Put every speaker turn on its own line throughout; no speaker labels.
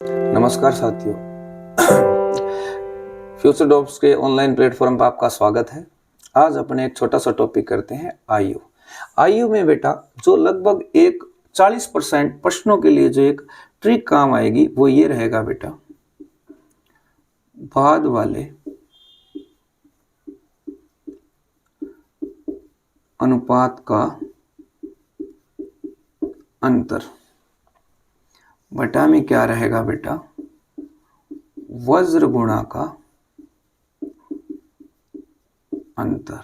नमस्कार साथियों, फ्यूचर डॉप्स के ऑनलाइन प्लेटफॉर्म पर आपका स्वागत है। आज अपने एक छोटा सा टॉपिक करते हैं आयु में बेटा जो लगभग एक 40% प्रश्नों के लिए जो एक ट्रिक काम आएगी वो ये रहेगा बेटा, बाद वाले अनुपात का अंतर बटा में क्या रहेगा बेटा, वज्र गुणा का अंतर,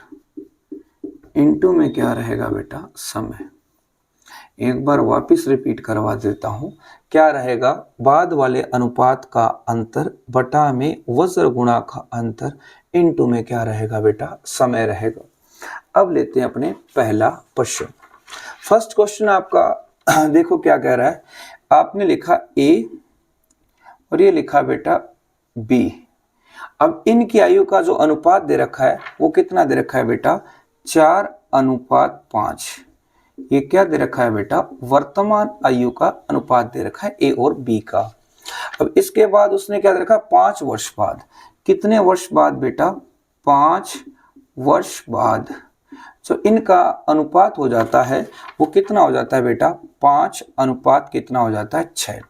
इनटू में क्या रहेगा बेटा, समय। एक बार वापस रिपीट करवा देता हूं, क्या रहेगा, बाद वाले अनुपात का अंतर बटा में वज्र गुणा का अंतर, इनटू में क्या रहेगा बेटा, समय रहेगा। अब लेते हैं अपने पहला क्वेश्चन। फर्स्ट क्वेश्चन आपका देखो क्या कह रहा है, आपने लिखा ए और ये लिखा बेटा बी। अब इनकी आयु का जो अनुपात दे रखा है वो कितना दे रखा है बेटा, 4:5। ये क्या दे रखा है बेटा, वर्तमान आयु का अनुपात दे रखा है ए और बी का। अब इसके बाद उसने क्या दे रखा, 5 वर्ष बाद। कितने वर्ष बाद बेटा, 5 वर्ष बाद जो इनका अनुपात हो जाता है वो कितना हो जाता है बेटा, 5 अनुपात कितना हो जाता है, 6।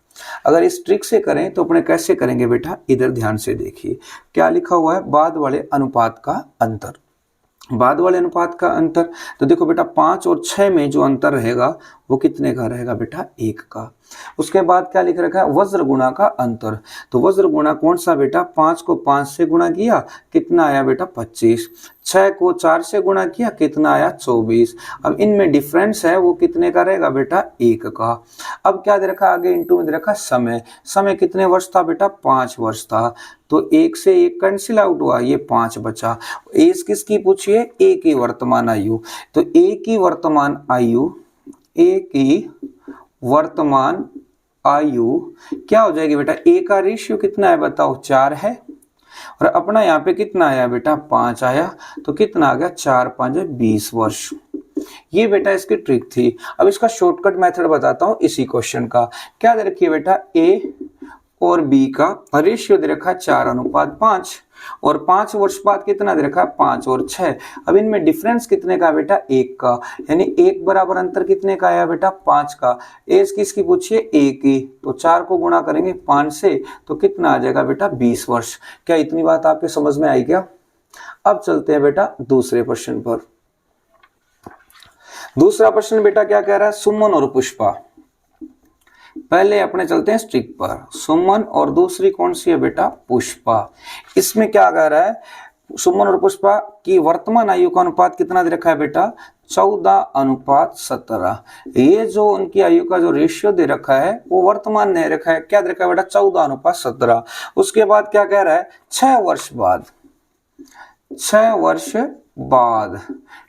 अगर इस ट्रिक से करें तो अपने कैसे करेंगे बेटा, इधर ध्यान से देखिए क्या लिखा हुआ है, बाद वाले अनुपात का अंतर। बाद वाले अनुपात का अंतर तो देखो बेटा 5 और 6 में जो अंतर रहेगा वो कितने का रहेगा बेटा, 1 का। उसके बाद क्या लिख रखा है, वज्र गुणा का अंतर। तो वज्र गुणा कौन सा बेटा, 5 को 5 से गुणा किया, कितना आया बेटा 25। 6 को 4 से गुणा किया, कितना आया 24। अब इनमें डिफरेंस है वो कितने का रहेगा बेटा, 1 का। अब क्या दे रखा आगे, इनटू में दे रखा समय। समय कितने वर्ष था बेटा, 5 वर्ष था। तो 1 से 1 कैंसिल आउट हुआ, ये 5 बचा। एज किसकी पूछिए, ए की वर्तमान आयु। तो ए की वर्तमान आयु, ए की वर्तमान आयु क्या हो जाएगी बेटा, ए का रेशियो कितना है बताओ, 4 है। और अपना यहाँ पे कितना आया बेटा, 5 आया। तो कितना आ गया, 4 5 20 वर्ष। ये बेटा इसकी ट्रिक थी। अब इसका शॉर्टकट मेथड बताता हूं इसी क्वेश्चन का। क्या दे रखी है बेटा, ए और बी का रेशियो दे रखा है 4:5 और 5 वर्ष बाद कितना दे रखा है, 5 और 6। अब इनमें डिफरेंस कितने का बेटा, 1 का। यानी 1 बराबर अंतर कितने का आया बेटा, 5 का। एज किसकी पूछिए, ए की। तो 4 को गुणा करेंगे 5 से तो कितना आ जाएगा बेटा, 20 वर्ष। क्या इतनी बात आपके समझ में आई क्या? अब चलते हैं बेटा दूसरे प्रश्न पर। दूसरा प्रश्न बेटा क्या कह रहा है, सुमन और पुष्पा। पहले अपने चलते हैं स्ट्रिक पर, सुमन और दूसरी कौन सी है बेटा, पुष्पा। इसमें क्या कह रहा है, सुमन और पुष्पा की वर्तमान आयु का अनुपात कितना दे रखा है बेटा, 14:17। ये जो उनकी आयु का जो रेशियो दे रखा है वो वर्तमान नहीं रखा है, क्या दे रखा है बेटा, 14:17। उसके बाद क्या कह रहा है, 6 वर्ष बाद, 6 वर्ष बाद,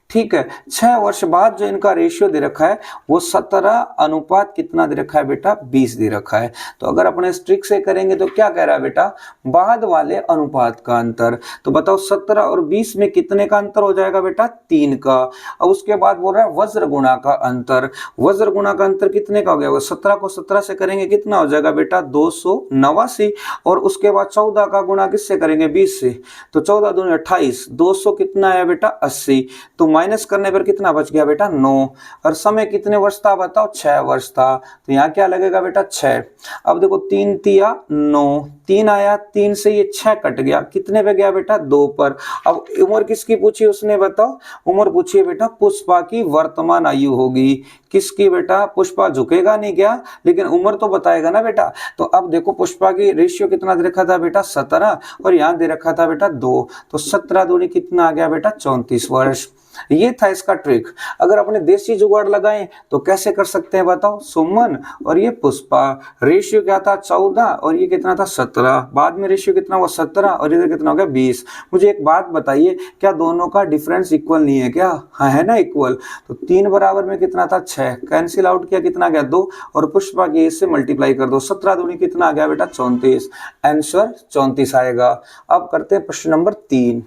ठीक है। 6 वर्ष बाद जो इनका रेशियो दे रखा है वो 17 अनुपात कितना दे रखा है बेटा, 20 दे रखा है। तो अगर अपने स्ट्रिक से करेंगे तो क्या कह रहा है बेटा, बाद वाले अनुपात का अंतर। तो बताओ 17 और 20 में कितने का अंतर हो जाएगा बेटा, 3 का। अब उसके बाद बोल रहा है वज्र गुणा का अंतर। वज्र गुणा का अंतर कितने का हो गया, 17 को 17 से करेंगे कितना हो जाएगा बेटा, 289। और उसके बाद 14 का गुणा किससे करेंगे, 20 से। तो 14 दूनी 28, 200 कितना आया बेटा, 80। तो माइनस करने पर कितना बच गया बेटा, 9। और समय कितने वर्ष था बताओ, 6 वर्ष था। तो यहाँ क्या लगेगा बेटा, 6। अब देखो 3 तिया 9, 3 आया, 3 से ये 6 कट गया, कितने पे गया बेटा, 2 पर। अब उम्र किसकी पूछी उसने बताओ, उम्र पूछी बेटा पुष्पा की वर्तमान आयु होगी। किसकी बेटा, पुष्पा झुकेगा नहीं क्या, लेकिन उम्र तो बताएगा ना बेटा। तो अब देखो पुष्पा की रेशियो कितना दे रखा था बेटा, 17 और यहाँ दे रखा था बेटा 2। तो 17 दूनी कितना आ गया बेटा, 34 वर्ष। ये था इसका ट्रिक। अगर अपने देसी जुगाड़ लगाएं तो कैसे कर सकते हैं बताओ, सुमन और ये पुष्पा, रेशियो क्या था 14 और ये कितना था 17, बाद में रेशियो कितना हुआ 17 और इधर कितना हो गया 20। मुझे एक बात बताइए, क्या दोनों का डिफरेंस इक्वल नहीं है क्या, हाँ है ना इक्वल। तो 3 बराबर में कितना था 6, कैंसिल आउट किया कितना गया 2 और पुष्पा की इससे मल्टीप्लाई कर दो, 17 दूनी कितना आ गया बेटा 34। आंसर 34 आएगा। अब करते हैं प्रश्न नंबर 3।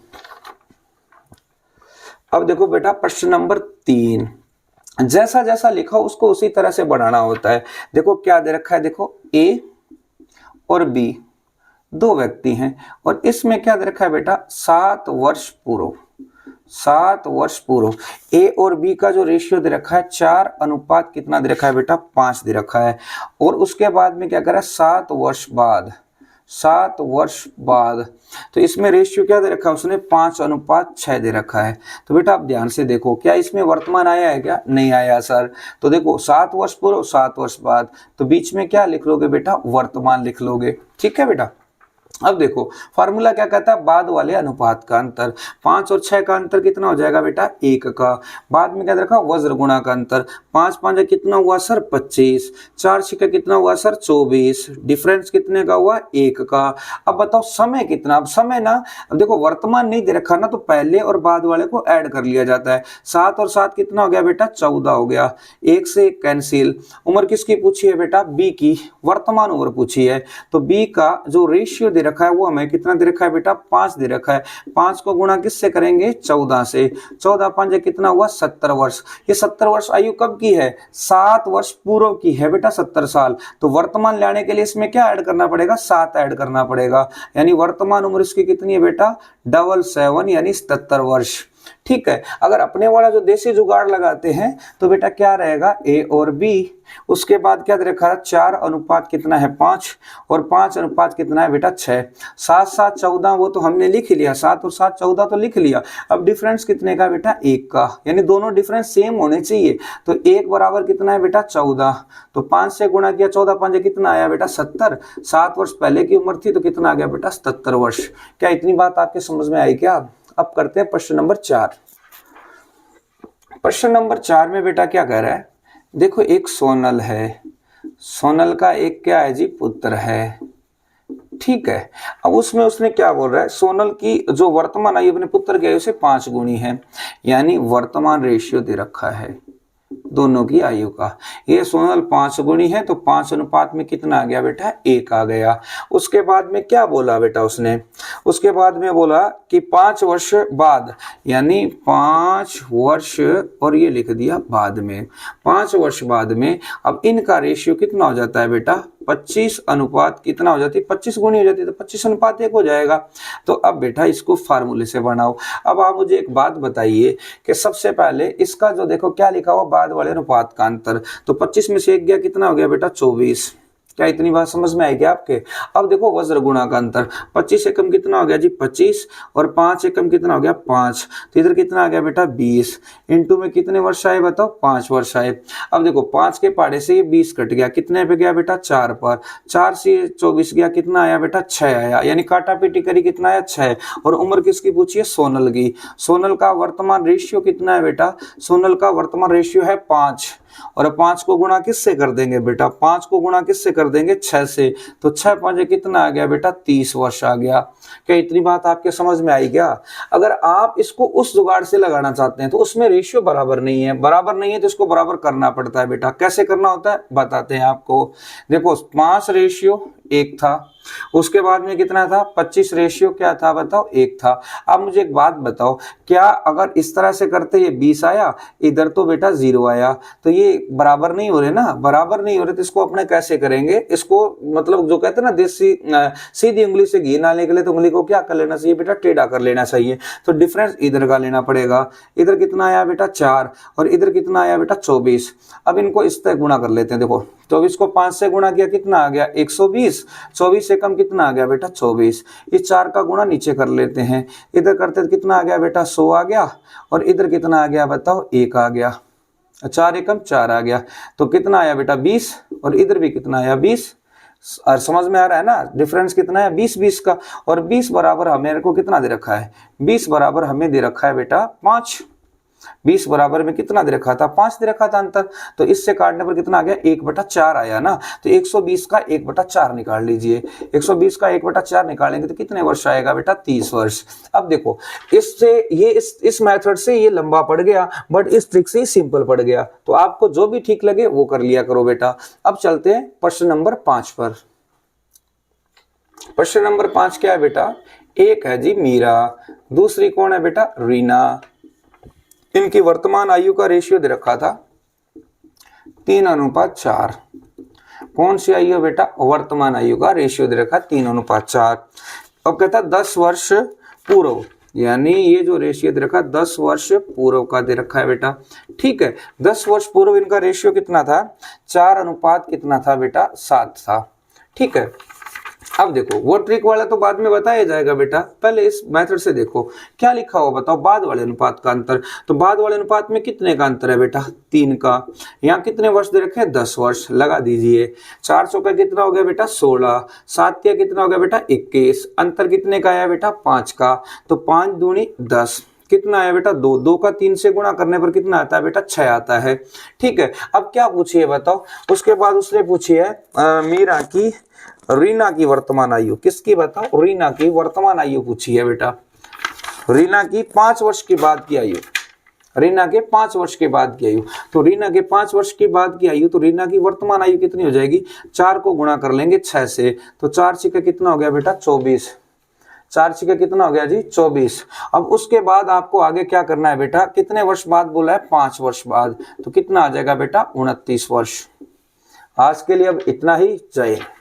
अब देखो बेटा प्रश्न नंबर 3, जैसा जैसा लिखा उसको उसी तरह से बढ़ाना होता है। देखो क्या दे रखा है, देखो ए और बी, दो व्यक्ति हैं और इसमें क्या दे रखा है बेटा 7 वर्ष पूर्व, 7 वर्ष पूर्व ए और बी का जो रेशियो दे रखा है 4 अनुपात कितना दे रखा है बेटा 5 दे रखा है। और उसके बाद में क्या करा है 7 वर्ष बाद, 7 वर्ष बाद तो इसमें रेशियो क्या दे रखा है उसने 5:6 दे रखा है। तो बेटा आप ध्यान से देखो क्या इसमें वर्तमान आया है क्या, नहीं आया सर। तो देखो 7 वर्ष पूर्व 7 वर्ष बाद, तो बीच में क्या लिख लोगे बेटा वर्तमान लिख लोगे, ठीक है बेटा। अब देखो फार्मूला क्या कहता है बाद वाले अनुपात का अंतर, 5 और 6 का अंतर कितना हो जाएगा बेटा 1 का। बाद में क्या रखा वज्र गुणा का अंतर, 5 5 कितना हुआ सर 25, 4 6 कितना हुआ सर 24, डिफरेंस कितने का हुआ 1 का। अब बताओ समय कितना, अब समय ना अब देखो वर्तमान नहीं दे रखा ना तो पहले और बाद वाले को ऐड कर लिया जाता है। 7 और 7 कितना हो गया बेटा 14 हो गया, 1 से 1 कैंसिल। उम्र किसकी पूछी है बेटा बी की, वर्तमान उम्र पूछी है। तो बी का जो रेशियो दे रखा है वो हमें कितना दे रखा है बेटा 5 दे रखा है। 5 को गुणा किससे करेंगे 14 से, 14 5 कितना हुआ 70 वर्ष। ये 70 वर्ष आयु कब की है 7 वर्ष पूर्व की है बेटा 70 साल। तो वर्तमान लाने के लिए इसमें क्या ऐड करना पड़ेगा 7 ऐड करना पड़ेगा, यानी वर्तमान उम्र इसकी कितनी है बेटा 77 यानी 77 वर्ष, ठीक है। अगर अपने वाला जो देसी जुगाड़ लगाते हैं तो बेटा क्या रहेगा ए और बी, उसके बाद क्या रखा है 4 अनुपात कितना है 5 और 5 अनुपात कितना है बेटा 6, 7 7 14 वो तो हमने लिख लिया, 7 और 7 14 तो लिख लिया। अब डिफरेंस कितने का बेटा 1 का, यानी दोनों डिफरेंस सेम होने चाहिए। तो 1 बराबर कितना है बेटा 14, तो 5 से गुणा किया 14 5 कितना आया बेटा 70, 7 वर्ष पहले की उम्र थी तो कितना आ गया बेटा 77 वर्ष। क्या इतनी बात आपके समझ में आई क्या। अब करते हैं प्रश्न नंबर 4। प्रश्न नंबर 4 में बेटा क्या कह रहा है, देखो एक सोनल है, सोनल का एक क्या है जी पुत्र है, ठीक है। अब उसमें उसने क्या बोल रहा है सोनल की जो वर्तमान आयु अपने पुत्र की आयु से 5 गुनी है, यानी वर्तमान रेशियो दे रखा है दोनों की आयु का। ये सोनल 5 गुनी है तो 5 अनुपात में कितना आ गया बेटा 1 आ गया। उसके बाद में क्या बोला बेटा उसने, उसके बाद में बोला कि 5 वर्ष बाद, यानी 5 वर्ष और ये लिख दिया बाद में, 5 वर्ष बाद में अब इनका रेशियो कितना हो जाता है बेटा 25 अनुपात कितना हो जाती है 25 गुनी हो जाती है, तो 25 अनुपात 1 हो जाएगा। तो अब बेटा इसको फार्मूले से बनाओ। अब आप मुझे एक बात बताइए कि सबसे पहले इसका जो देखो क्या लिखा हुआ बाद वाले अनुपात का अंतर, तो 25 में से 1 गया कितना हो गया बेटा 24। क्या इतनी बात समझ में आएगी आपके। अब देखो वज्र गुणा का अंतर, 25 एकम कितना हो गया जी 25 और 5 एकम कितना हो गया 5, तो इधर कितना आ गया बेटा 20, इनटू में कितने वर्ष आए बताओ 5 वर्ष आए। अब देखो 5 के पहाड़े से ये 20 कट गया, कितने पे गया बेटा 4 पर, 4 से 24 गया कितना आया बेटा 6 आया, यानी काटा पीटी करी कितना आया 6। और उम्र किसकी पूछी है सोनल की, सोनल का वर्तमान रेशियो कितना है बेटा, सोनल का वर्तमान रेशियो है 5 और 5 को गुणा किससे कर देंगे बेटा 5 को गुणा किससे कर देंगे 6 से, तो 6 5 कितना आ गया बेटा 30 वर्ष आ गया। क्या इतनी बात आपके समझ में आई क्या। अगर आप इसको उस जुगाड़ से लगाना चाहते हैं तो उसमें रेशियो बराबर नहीं है, बराबर नहीं है तो इसको बराबर करना पड़ता है बेटा। कैसे करना होता है बताते हैं आपको। देखो 5 रेशियो 1 था, उसके बाद में कितना था 25 रेशियो क्या था बताओ 1 था। अब मुझे एक बात बताओ, क्या अगर इस तरह से करते ये 20 आया, इधर तो बेटा 0 आया, तो ये बराबर नहीं हो रहे ना, बराबर नहीं हो रहे तो इसको अपने कैसे करेंगे, इसको मतलब जो कहते हैं ना देसी सीधी उंगली से घी डालने के लिए तो उंगली को क्या कर लेना चाहिए बेटा टेढ़ा कर लेना चाहिए। तो डिफरेंस इधर का लेना पड़ेगा, इधर कितना आया बेटा 4 और इधर कितना आया बेटा 24। अब इनको इस तरह गुणा कर लेते हैं। देखो 24 को 5 से गुणा किया कितना आ गया 120, 24 से कम कितना आ गया बेटा 24। इस 4 का गुणा नीचे कर लेते हैं, इधर करते तो कितना आ गया बेटा 100 आ गया और इधर कितना आ गया बताओ 1 आ गया, 4 एकम 4 आ गया, तो कितना आया बेटा 20 और इधर भी कितना आया 20। और समझ में आ रहा है ना डिफरेंस कितना है 20 20 का। और 20 बराबर हमें को कितना दे रखा है, 20 बराबर हमें दे रखा है बेटा 5, 20 बराबर में कितना दे रखा था 5 दे रखा था अंतर, तो इससे काटने पर कितना आ गया 1/4 आया ना। तो 120 का 1/4 निकाल लीजिए, 120 का 1/4 निकालेंगे तो कितने वर्ष आएगा बेटा 30 वर्ष। अब देखो इससे ये इस मेथड से ये लंबा पड़ गया, बट इस ट्रिक से सिंपल पड़ गया, तो आपको जो भी ठीक लगे वो कर लिया करो बेटा। अब चलते हैं प्रश्न नंबर 5 पर। प्रश्न नंबर 5 क्या है बेटा, एक है जी मीरा, दूसरी कौन है बेटा रीना। इनकी वर्तमान आयु का रेशियो दे रखा था 3:4। कौन सी आयु है बेटा, वर्तमान आयु का रेशियो दे रखा है 3:4। अब कहता है 10 वर्ष पूर्व, यानी ये जो रेशियो दे रखा है 10 वर्ष पूर्व का दे रखा है बेटा। ठीक है, 10 वर्ष पूर्व इनका रेशियो कितना था, 4 कितना था बेटा, 7 था। ठीक है, अब देखो वो ट्रिक वाला तो बाद में बताया जाएगा बेटा, पहले इस मेथड से देखो क्या लिखा हुआ बताओ, बाद वाले अनुपात का अंतर। तो बाद वाले अनुपात में कितने का अंतर है बेटा, 3 का। यहाँ कितने वर्ष दे रखे हैं, 10 वर्ष, लगा दीजिए। 400 का कितना हो गया बेटा, 16। 7 का कितना हो गया बेटा, 21। अंतर कितने का आया बेटा, 5 का। तो 5 दूनी 10, कितना आया बेटा, 2। 2 का 3 से गुणा करने पर कितना आता है बेटा, 6 आता है। ठीक है, अब क्या पूछिए बताओ, उसके बाद उसने पूछी है मीरा की, रीना की वर्तमान आयु, किसकी बताओ, रीना की वर्तमान आयु पूछी है बेटा। रीना की 5 वर्ष के बाद की आयु, रीना के 5 वर्ष के बाद की आयु। तो रीना के 5 वर्ष के बाद की आयु, तो रीना की वर्तमान आयु कितनी हो जाएगी, 4 को गुणा कर लेंगे 6 से, तो 4 6 कितना हो गया बेटा, 24। 4 6 कितना हो गया जी, 24। अब उसके बाद आपको आगे क्या करना है बेटा, कितने वर्ष बाद बोला है, 5 वर्ष बाद, तो कितना आ जाएगा बेटा, 29 वर्ष। आज के लिए अब इतना ही, जय हिंद।